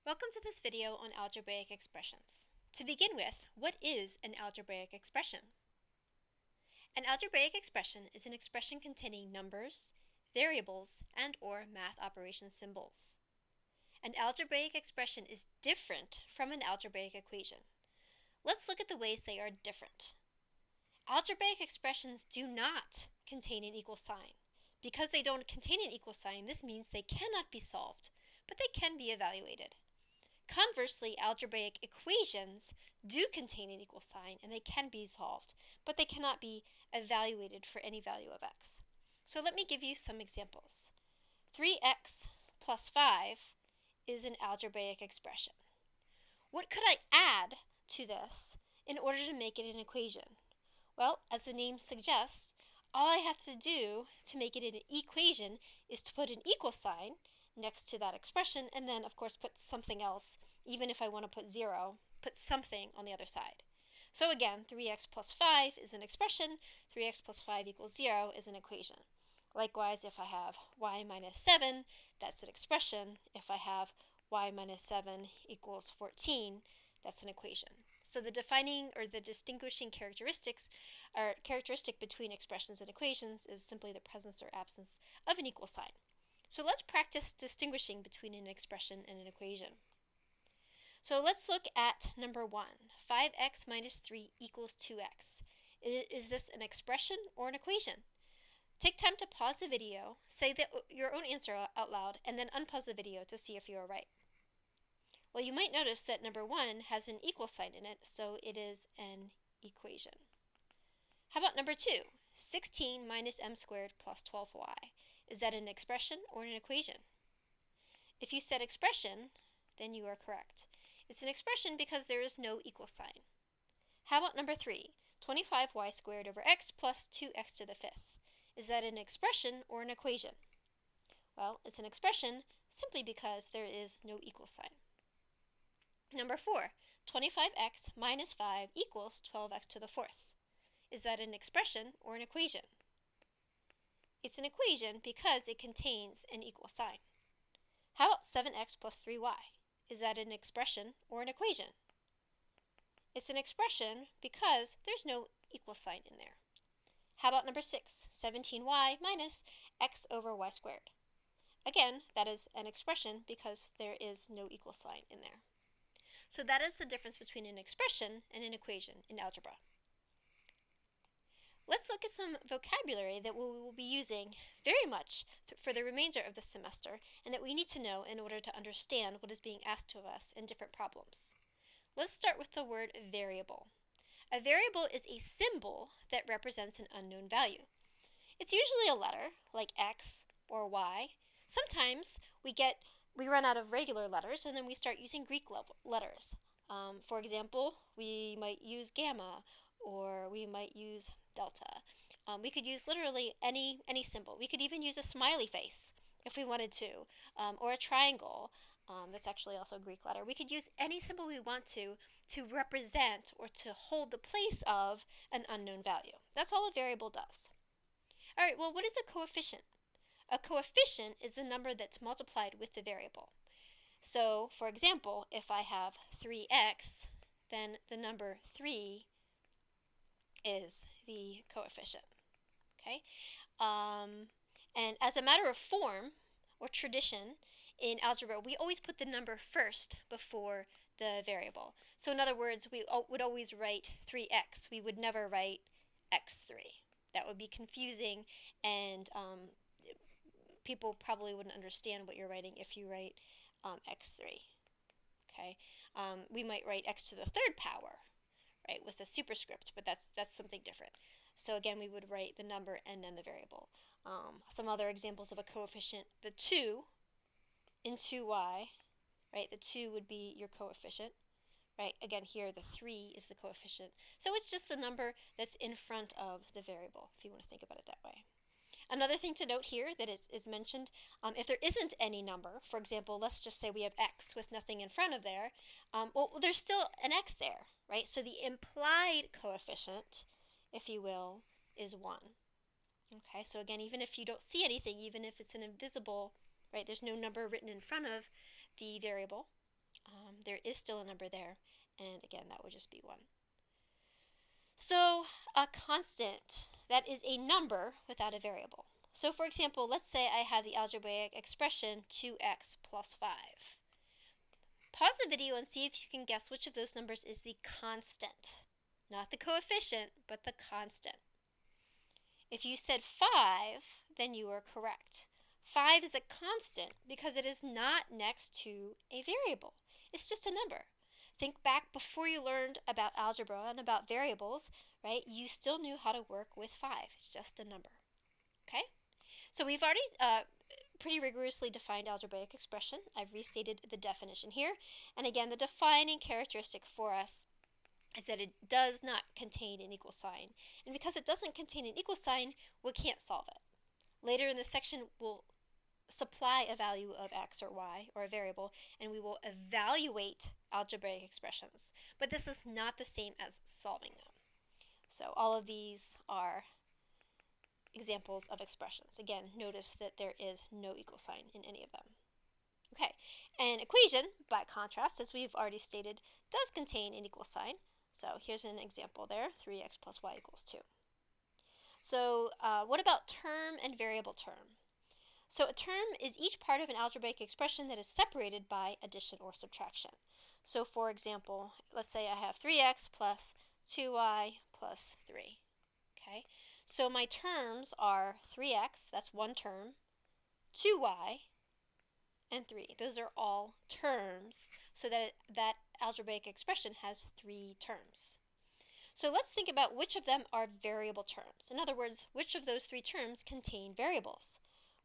Welcome to this video on algebraic expressions. To begin with, what is an algebraic expression? An algebraic expression is an expression containing numbers, variables, and/or math operation symbols. An algebraic expression is different from an algebraic equation. Let's look at the ways they are different. Algebraic expressions do not contain an equal sign. Because they don't contain an equal sign, this means they cannot be solved, but they can be evaluated. Conversely, algebraic equations do contain an equal sign and they can be solved, but they cannot be evaluated for any value of x. So let me give you some examples. 3x plus 5 is an algebraic expression. What could I add to this in order to make it an equation? Well, as the name suggests, all I have to do to make it an equation is to put an equal sign next to that expression and then, of course, put something else. Even if I want to put 0, put something on the other side. So again, 3x plus 5 is an expression. 3x plus 5 equals 0 is an equation. Likewise, if I have y minus 7, that's an expression. If I have y minus 7 equals 14, that's an equation. So the defining or the distinguishing characteristic between expressions and equations is simply the presence or absence of an equal sign. So let's practice distinguishing between an expression and an equation. So let's look at number 1. 5x minus 3 equals 2x. Is this an expression or an equation? Take time to pause the video, say your own answer out loud, and then unpause the video to see if you are right. Well, you might notice that number 1 has an equal sign in it, so it is an equation. How about number 2? 16 minus m squared plus 12y. Is that an expression or an equation? If you said expression, then you are correct. It's an expression because there is no equal sign. How about number 3? 25y squared over x plus 2x to the fifth. Is that an expression or an equation? Well, it's an expression simply because there is no equal sign. Number 4, 25x minus 5 equals 12x to the fourth. Is that an expression or an equation? It's an equation because it contains an equal sign. How about 7x plus 3y? Is that an expression or an equation? It's an expression because there's no equal sign in there. How about number 6, 17y minus x over y squared? Again, that is an expression because there is no equal sign in there. So that is the difference between an expression and an equation in algebra. Let's look at some vocabulary that we will be using very much for the remainder of the semester and that we need to know in order to understand what is being asked of us in different problems. Let's start with the word variable. A variable is a symbol that represents an unknown value. It's usually a letter, like x or y. Sometimes we run out of regular letters and then we start using Greek letters. For example, we might use gamma or we might use delta. We could use literally any symbol. We could even use a smiley face if we wanted to, or a triangle. That's actually also a Greek letter. We could use any symbol we want to represent or to hold the place of an unknown value. That's all a variable does. All right, well, what is a coefficient? A coefficient is the number that's multiplied with the variable. So, for example, if I have 3x, then the number 3 is the coefficient. Okay? And as a matter of form or tradition in algebra, we always put the number first before the variable. So in other words, we would always write 3x. We would never write x3. That would be confusing, and people probably wouldn't understand what you're writing if you write x3. Okay? We might write x to the third power, right, with a superscript, but that's something different. So again, we would write the number and then the variable. Some other examples of a coefficient: the 2 in 2y, right? The 2 would be your coefficient, right? Again, here the 3 is the coefficient. So it's just the number that's in front of the variable, if you want to think about it that way. Another thing to note here that is mentioned, if there isn't any number, for example, let's just say we have x with nothing in front of there, well, there's still an x there, right? So the implied coefficient, if you will, is 1. Okay, so again, even if you don't see anything, even if it's an invisible, right, there's no number written in front of the variable, there is still a number there, and again, that would just be 1. So a constant, that is a number without a variable. So for example, let's say I have the algebraic expression 2x plus 5. Pause the video and see if you can guess which of those numbers is the constant. Not the coefficient, but the constant. If you said 5, then you are correct. 5 is a constant because it is not next to a variable. It's just a number. Think back before you learned about algebra and about variables, right? You still knew how to work with 5. It's just a number. Okay? So we've already pretty rigorously defined algebraic expression. I've restated the definition here. And again, the defining characteristic for us is that it does not contain an equal sign. And because it doesn't contain an equal sign, we can't solve it. Later in this section, we'll supply a value of x or y, or a variable, and we will evaluate algebraic expressions. But this is not the same as solving them. So all of these are examples of expressions. Again, notice that there is no equal sign in any of them. Okay, an equation, by contrast, as we've already stated, does contain an equal sign. So here's an example there, 3x plus y equals 2. So what about term and variable term? So a term is each part of an algebraic expression that is separated by addition or subtraction. So for example, let's say I have 3x plus 2y plus 3. Okay, so my terms are 3x, that's one term, 2y, and 3. Those are all terms, so that algebraic expression has 3 terms. So let's think about which of them are variable terms. In other words, which of those 3 terms contain variables?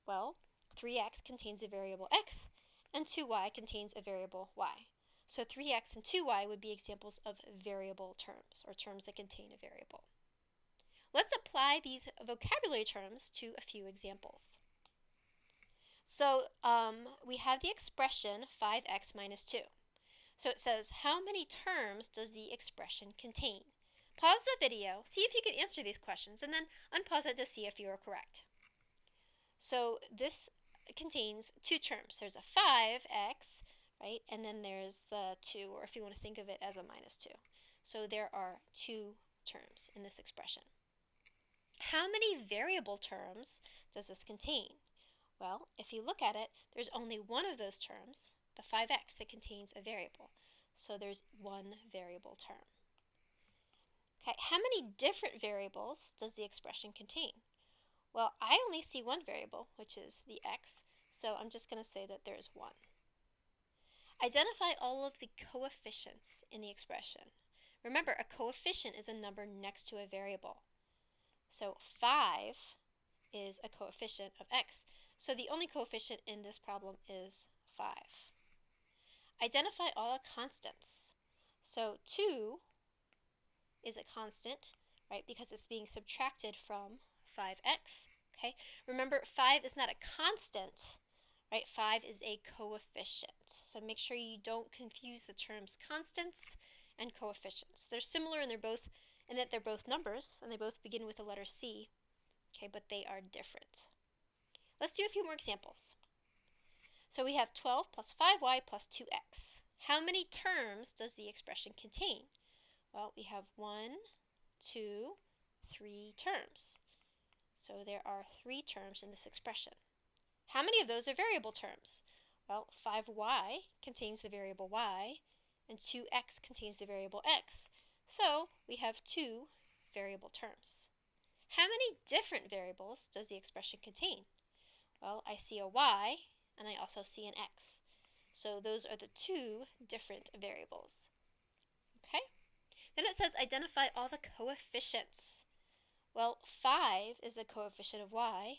Well, 3x contains a variable x, and 2y contains a variable y. So 3x and 2y would be examples of variable terms, or terms that contain a variable. Let's apply these vocabulary terms to a few examples. So we have the expression 5x minus 2. So it says, how many terms does the expression contain? Pause the video, see if you can answer these questions, and then unpause it to see if you are correct. So this contains 2 terms. There's a 5x, right, and then there's the 2, or if you want to think of it as a minus 2. So there are 2 terms in this expression. How many variable terms does this contain? Well, if you look at it, there's only one of those terms, the 5x, that contains a variable. So there's one variable term. Okay, how many different variables does the expression contain? Well, I only see one variable, which is the x, so I'm just going to say that there's 1. Identify all of the coefficients in the expression. Remember, a coefficient is a number next to a variable. So 5 is a coefficient of x, so the only coefficient in this problem is 5. Identify all constants. So 2 is a constant, right, because it's being subtracted from 5x. Okay, remember 5 is not a constant, right? 5 is a coefficient. So make sure you don't confuse the terms constants and coefficients. They're similar and that they're both numbers and they both begin with the letter C. Okay, but they are different. Let's do a few more examples. So we have 12 plus 5y plus 2x. How many terms does the expression contain? Well, we have 1, 2, 3 terms. So there are 3 terms in this expression. How many of those are variable terms? Well, 5y contains the variable y, and 2x contains the variable x. So we have 2 variable terms. How many different variables does the expression contain? Well, I see a y, and I also see an x. So those are the 2 different variables. Okay? Then it says identify all the coefficients. Well, 5 is a coefficient of y,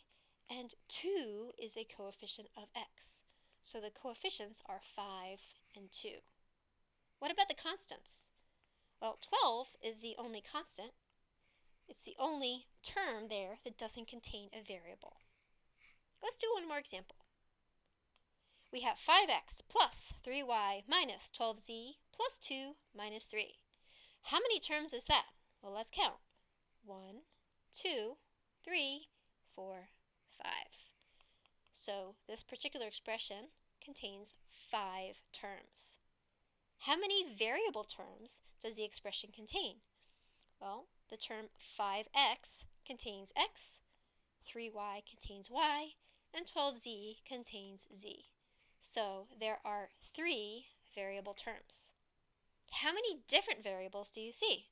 and 2 is a coefficient of x. So the coefficients are 5 and 2. What about the constants? Well, 12 is the only constant. It's the only term there that doesn't contain a variable. Let's do one more example. We have 5x plus 3y minus 12z plus 2 minus 3. How many terms is that? Well, let's count. 1, 2, 3, 4, 5. So this particular expression contains 5 terms. How many variable terms does the expression contain? Well, the term 5x contains x, 3y contains y, and 12z contains z. So there are 3 variable terms. How many different variables do you see?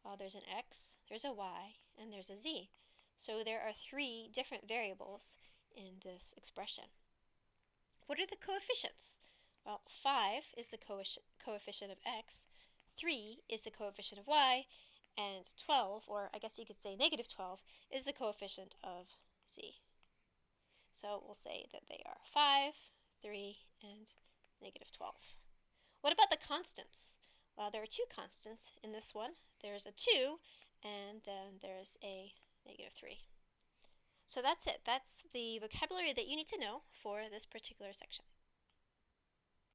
Well, there's an x, there's a y, and there's a z. So there are 3 different variables in this expression. What are the coefficients? Well, 5 is the coefficient of x, 3 is the coefficient of y, and 12, or I guess you could say negative 12, is the coefficient of z. So we'll say that they are 5, 3, and negative 12. What about the constants? Well, there are 2 constants in this one. There's a 2, and then there's a negative 3. So that's it. That's the vocabulary that you need to know for this particular section.